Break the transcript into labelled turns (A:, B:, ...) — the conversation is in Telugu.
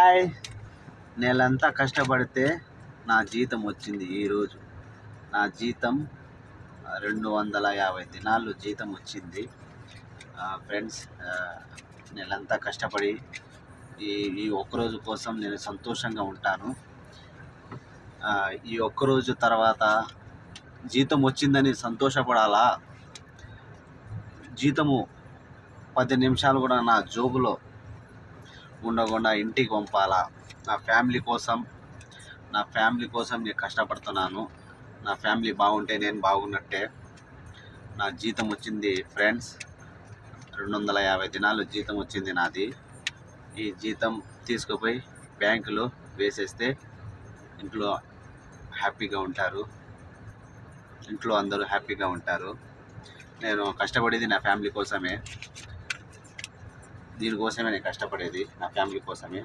A: హాయ్, నెలంతా కష్టపడితే నా జీతం వచ్చింది. ఈరోజు నా జీతం 250 దినాలు జీతం వచ్చింది. ఫ్రెండ్స్, నెలంతా కష్టపడి ఈ ఈ ఒక్కరోజు కోసం నేను సంతోషంగా ఉంటాను. ఈ ఒక్కరోజు తర్వాత జీతం వచ్చిందని సంతోషపడాలా? జీతము 10 నిమిషాలు కూడా నా జోబులో ఉండకుండా ఇంటికి పంపాలా? నా ఫ్యామిలీ కోసం నేను కష్టపడుతున్నాను. నా ఫ్యామిలీ బాగుంటే నేను బాగున్నట్టే. నా జీతం వచ్చింది ఫ్రెండ్స్, 250 దినాలు జీతం వచ్చింది నాది. ఈ జీతం తీసుకుపోయి బ్యాంకులో వేసేస్తే ఇంట్లో అందరూ హ్యాపీగా ఉంటారు. నేను కష్టపడేది నా ఫ్యామిలీ కోసమే. దీనికోసమే నేను కష్టపడేది, నా ఫ్యామిలీ కోసమే.